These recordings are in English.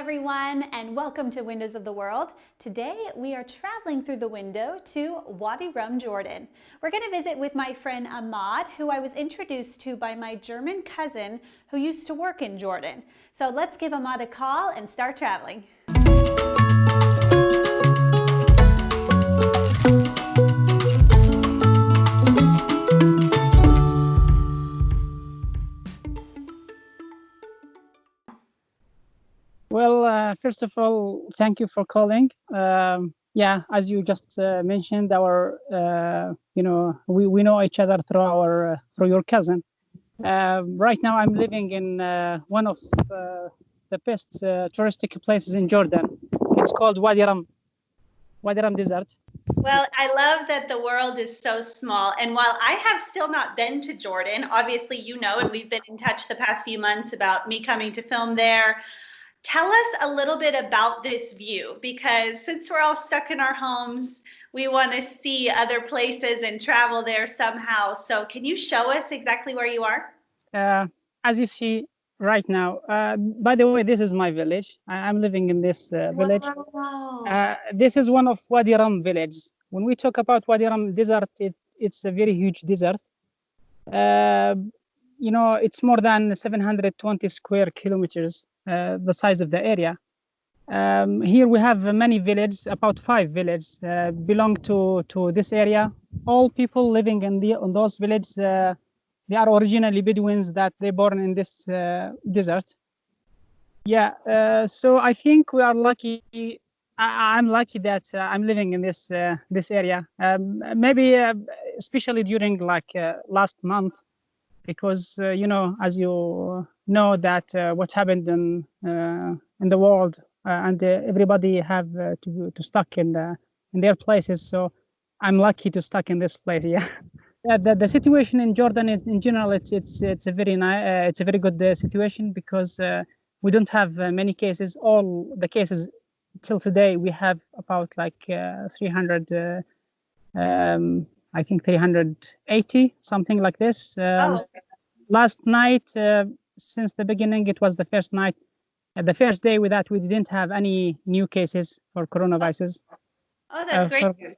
everyone, and welcome to Windows of the World. Today we are traveling through the window to Wadi Rum, Jordan. We're going to visit with my friend Ahmad, who I was introduced to by my German cousin who used to work in Jordan. So let's give Ahmad a call and start traveling. Well, first of all, thank you for calling. Yeah, as you just mentioned, we know each other through your cousin. Right now, I'm living in one of the best touristic places in Jordan. It's called Wadi Rum Desert. Well, I love that the world is so small. And while I have still not been to Jordan, obviously, you know, and we've been in touch the past few months about me coming to film there. Tell us a little bit about this view, because since we're all stuck in our homes, we want to see other places and travel there somehow. So can you show us exactly where you are? As you see right now, by the way, this is my village. I'm living in this village. Wow. This is one of Wadi Rum villages. When we talk about Wadi Rum desert, it's a very huge desert. It's more than 720 square kilometers, the size of the area. Here we have many villages, about 5 villages belong to this area. All people living in those villages, they are originally Bedouins that they born in this desert. Yeah, so I think we are lucky. I'm lucky that I'm living in this area. Maybe especially during last month, because as you know that what happened in the world, and everybody have to stuck in their places. So I'm lucky to stuck in this place. Yeah. The situation in Jordan in general, it's a very good situation, because we don't have many cases. All the cases till today, we have about 300. I think 380, something like this. Last night, since the beginning, it was the first night, the first day with that we didn't have any new cases for coronavirus. Oh, that's great.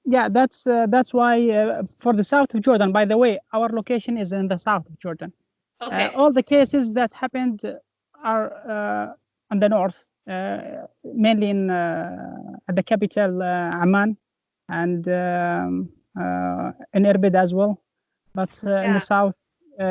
That's why for the south of Jordan, by the way, our location is in the south of Jordan. Okay. All the cases that happened are in the north, mainly at the capital, Amman, and in Irbid as well. But in the south,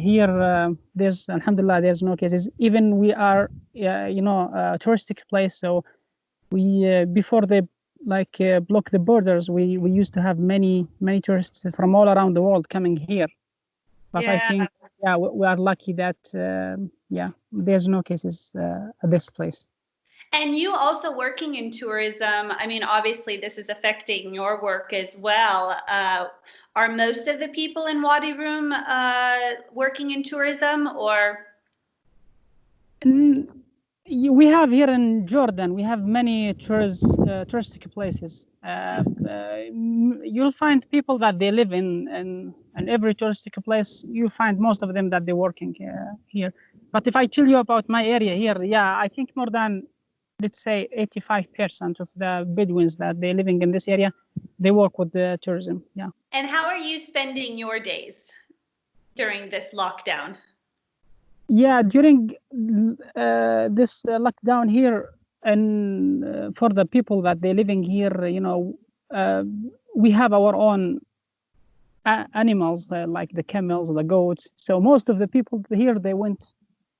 here, there's, alhamdulillah, there's no cases. Even we are, a touristic place. So we, before they block the borders, we used to have many tourists from all around the world coming here. But I think, we are lucky that, there's no cases at this place. And you also working in tourism, I mean, obviously this is affecting your work as well. Are most of the people in Wadi Rum working in tourism, or? We have here in Jordan, we have many touristic places. You'll find people that they live in every touristic place. You find most of them that they're working here. But if I tell you about my area here, I think more than, let's say, 85% of the Bedouins that they're living in this area, they work with the tourism. Yeah. And how are you spending your days during this lockdown? Yeah, during this lockdown here, and for the people that they're living here, we have our own animals, like the camels, the goats. So most of the people here, they went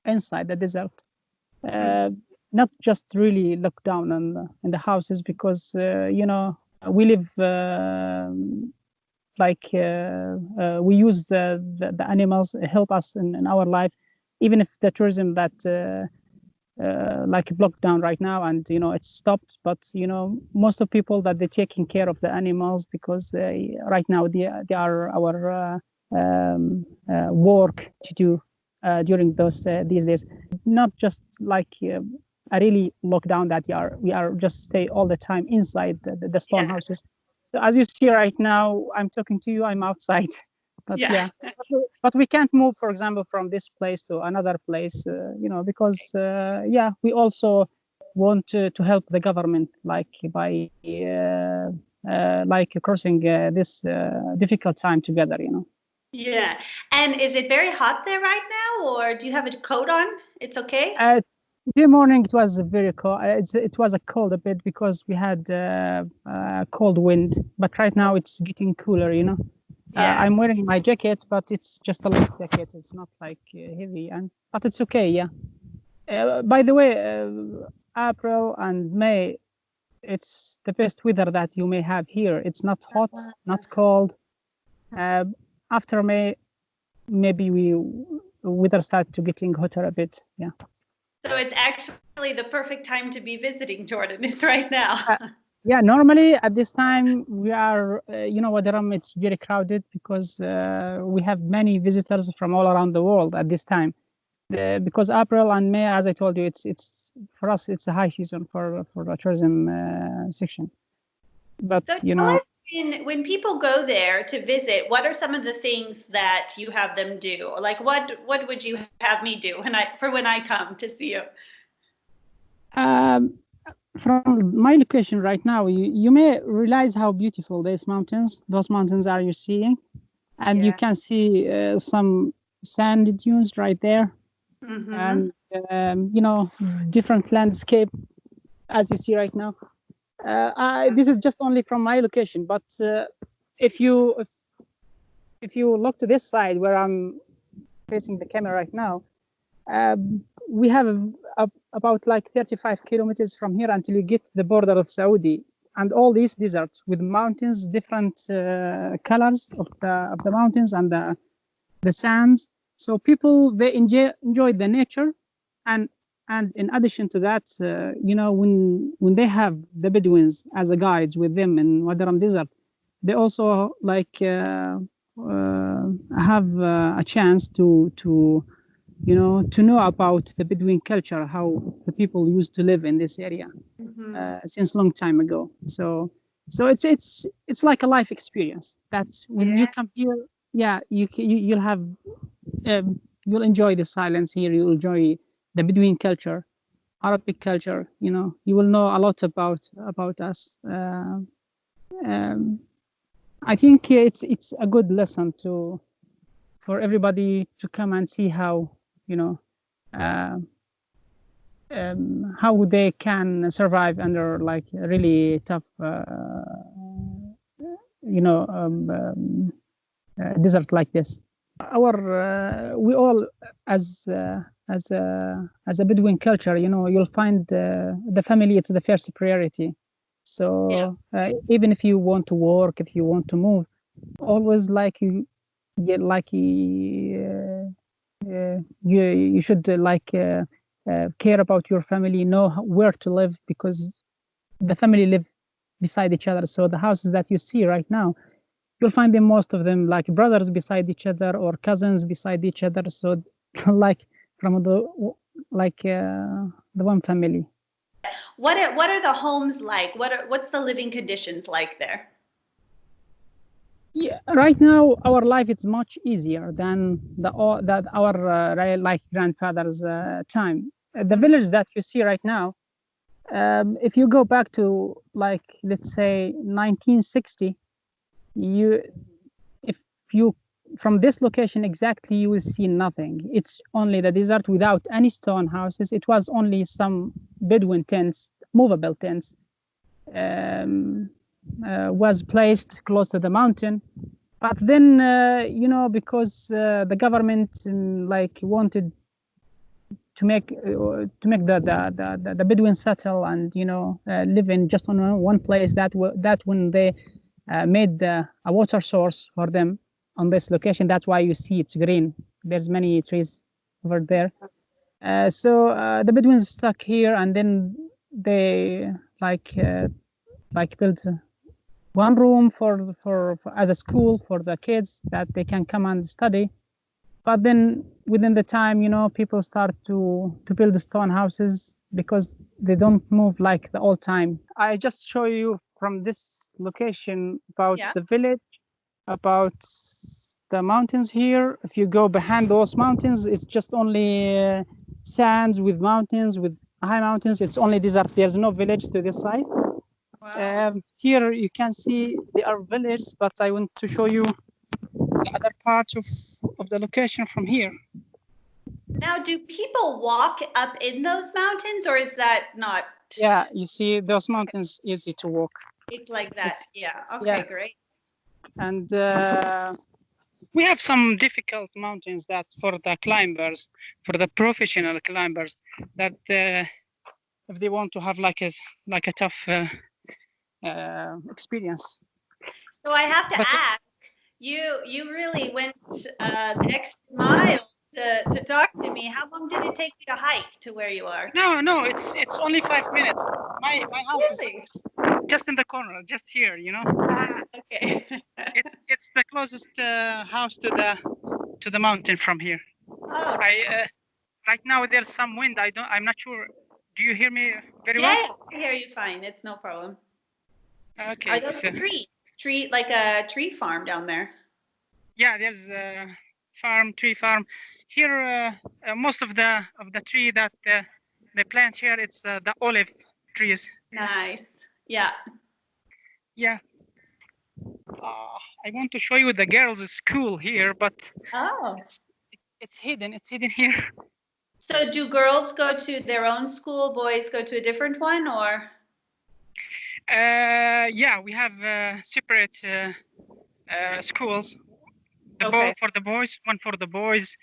inside the desert. Not just really locked down in the houses, because we live we use the animals help us in our life, even if the tourism that blocked down right now, and it's stopped. But most of people that they're taking care of the animals, because right now they are our work to do during these days. Not just a really lockdown that we are just stay all the time inside the stone houses. So as you see right now, I'm talking to you, I'm outside. But Yeah. yeah, but we can't move, for example, from this place to another place, because yeah, we also want to help the government, like by like crossing this difficult time together, Yeah. And is it very hot there right now, or do you have a coat on? It's okay? Today morning it was very cold. It was a cold a bit because we had cold wind, but right now it's getting cooler, Yeah. I'm wearing my jacket, but it's just a light jacket. It's not like heavy, but it's okay. Yeah. By the way, April and May, it's the best weather that you may have here. It's not hot, not cold. Uh, After May, maybe weather start to getting hotter a bit. Yeah. So it's actually the perfect time to be visiting Jordan is right now. Yeah, normally at this time we are, Wadi Rum, it's very crowded because we have many visitors from all around the world at this time. Because April and May, as I told you, it's for us, it's a high season for the tourism section. But So tell us, when people go there to visit, what are some of the things that you have them do? Like what would you have me do when I come to see you? um, from my location right now, you may realize how beautiful those mountains are you seeing, and you Yeah. can see some sand dunes right there, Mm-hmm. and different landscape as you see right now. This is just only from my location, but if you if you look to this side where I'm facing the camera right now, we have about like 35 kilometers from here until you get to the border of Saudi, and all these deserts with mountains, different colors of the mountains and the sands. So people, they enjoy the nature, and in addition to that, when they have the Bedouins as a guides with them in Wadi Rum Desert, they also like have a chance to know about the Bedouin culture, how the people used to live in this area Mm-hmm. since long time ago. So it's like a life experience that when you Yeah. come here, yeah, you'll have you'll enjoy the silence here. You'll enjoy the Bedouin culture, Arabic culture. You will know a lot about us. I think it's a good lesson for everybody to come and see how you know uh, how they can survive under like really tough desert like this. We all as a Bedouin culture, you'll find the family, it's the first priority. Yeah. So even if you want to work, if you want to move, always like you get like you should care about your family, know where to live, because the family live beside each other. So the houses that you see right now, you'll find them, most of them, like brothers beside each other or cousins beside each other. So like from the one family. What are the homes like? What's the living conditions like there? Yeah, right now our life is much easier than that our like grandfather's time. The Mhm. village that you see right now, if you go back to like let's say 1960, you if you from this location exactly, you will see nothing. It's only the desert without any stone houses. It was only some Bedouin tents, movable tents, um, was placed close to the mountain. But then, because the government like wanted to make the Bedouin settle and live in just on one place, that when they made a water source for them on this location. That's why you see it's green. There's many trees over there. So the Bedouins stuck here, and then they like built one room for as a school for the kids that they can come and study. But then within the time, people start to build stone houses because they don't move like the old time. I just show you from this location about Yeah. the village, about the mountains here. If you go behind those mountains, it's just only sands with mountains, with high mountains. It's only desert. There's no village to this side. Wow. Here you can see there are villages, but I want to show you the other part of the location from here. Now, do people walk up in those mountains, or is that not? Yeah, you see those mountains easy to walk. It's like that. Yeah. Okay, yeah. great. And we have some difficult mountains that for the climbers, for the professional climbers, that if they want to have like a tough experience. So I have to ask, you really went the extra mile to talk to me. How long did it take you to hike to where you are? No, it's only 5 minutes. My house Really? is just in the corner, just here, you know. Okay. it's the closest house to the mountain from here. Oh. Right now there's some wind. I'm not sure. Do you hear me very well? Yeah, I hear you fine. It's no problem. Okay. Are those trees, like a tree farm down there? Yeah, there's a tree farm. Here, most of the tree that they plant here, it's the olive trees. Nice. Yeah. Yeah. I want to show you the girls' school here, but it's hidden. It's hidden here. So do girls go to their own school, boys go to a different one, or? Yeah, we have separate schools. For the boys, one for the boys,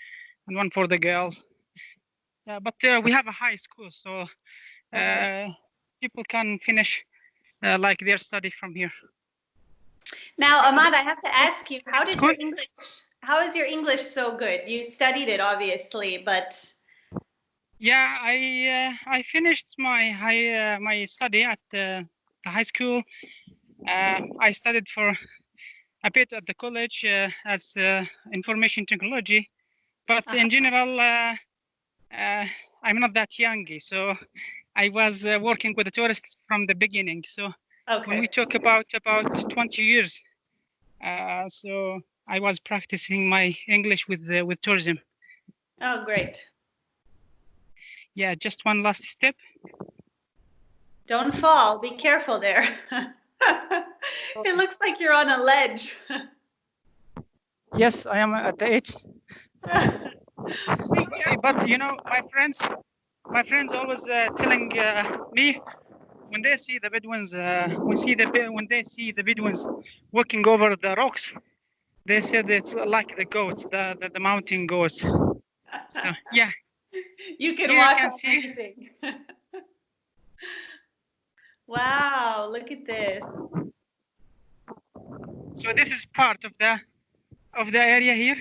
and one for the girls. Yeah, but we have a high school, so people can finish like their study from here. Now, Ahmad, I have to ask you, how is your English so good? You studied it, obviously, but. Yeah, I finished my study at the high school. I studied for a bit at the college as information technology, but in general, I'm not that young, so I was working with the tourists from the beginning. So when we talk about 20 years, so I was practicing my English with tourism. Oh, great. Yeah, just one last step. Don't fall. Be careful there. It looks like you're on a ledge. Yes, I am at the edge. But you know, my friends always telling me when they see the Bedouins, when they see the Bedouins walking over the rocks, they said it's like the goats, the mountain goats. So yeah, you can walk on anything. Wow, look at this. So this is part of the area here.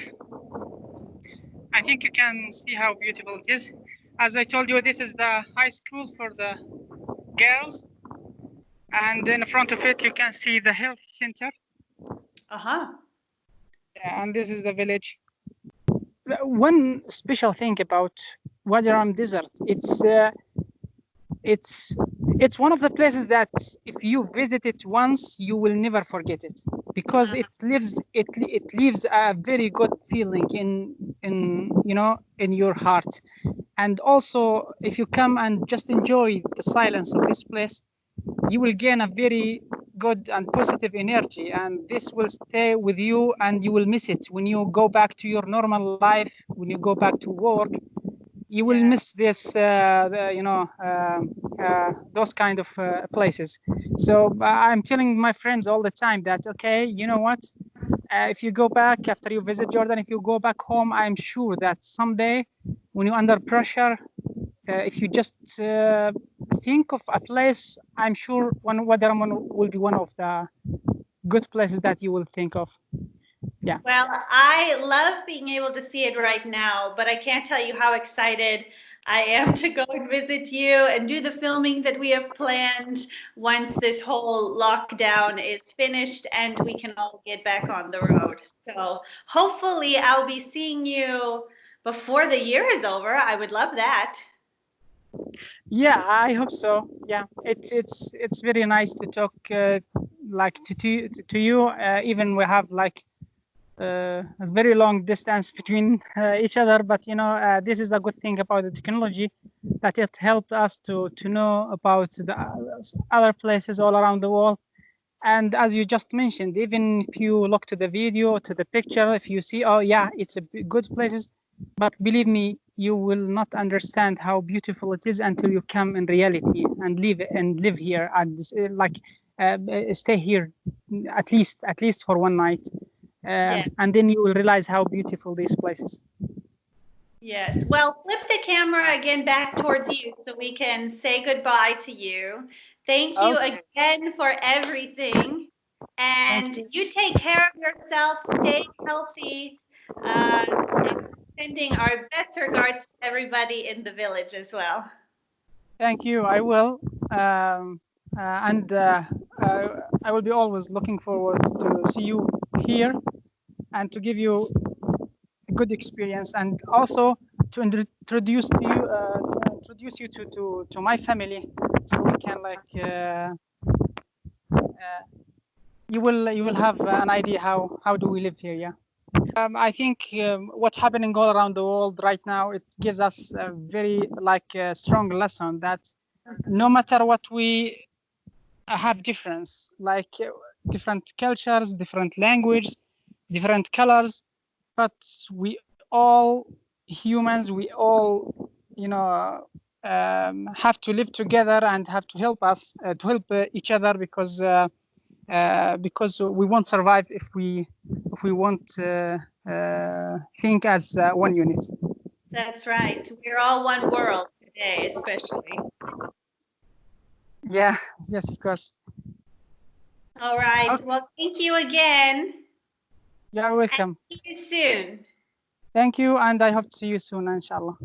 I think you can see how beautiful it is. As I told you, this is the high school for the girls, and in front of it you can see the health center. Yeah, and this is the village. One special thing about Wadi Rum Desert, it's one of the places that if you visit it once, you will never forget it, because it leaves a very good feeling in you know, in your heart. And also, if you come and just enjoy the silence of this place, you will gain a very good and positive energy, and this will stay with you, and you will miss it when you go back to your normal life. When you go back to work, you will miss this those kind of places. So I'm telling my friends all the time that, okay, you know what, if you go back after you visit Jordan, if you go back home, I'm sure that someday when you're under pressure, if you just think of a place, I'm sure Wadi Rum will be one of the good places that you will think of. Yeah. Well, I love being able to see it right now, but I can't tell you how excited I am to go and visit you and do the filming that we have planned once this whole lockdown is finished and we can all get back on the road. So hopefully I'll be seeing you before the year is over. I would love that. Yeah, I hope so. Yeah, it's very nice to talk like to you. Even we have like a very long distance between each other, but this is a good thing about the technology, that it helped us to know about the other places all around the world. And as you just mentioned, even if you look to the video, to the picture, if you see, oh yeah, it's a good places, but believe me, you will not understand how beautiful it is until you come in reality and live here and stay here at least for one night, Yeah. and then you will realize how beautiful these places. Yes. Well, flip the camera again back towards you so we can say goodbye to you. Thank you Okay. again for everything. And you take care of yourself, stay healthy, and sending our best regards to everybody in the village as well. Thank you. I will. And I will be always looking forward to see you here and to give you a good experience, and also to introduce you to my family, so we can you will have an idea how do we live here. Yeah. I think what's happening all around the world right now, it gives us a very strong lesson that no matter what we have difference, different cultures, different language, different colors, but we all humans, we all have to live together and have to help us to help each other, because we won't survive if we won't think as one unit. That's right. We're all one world today, especially. Yeah. Yes, of course. All right. Okay. Well, thank you again. You're welcome. And see you soon. Thank you, and I hope to see you soon, inshallah.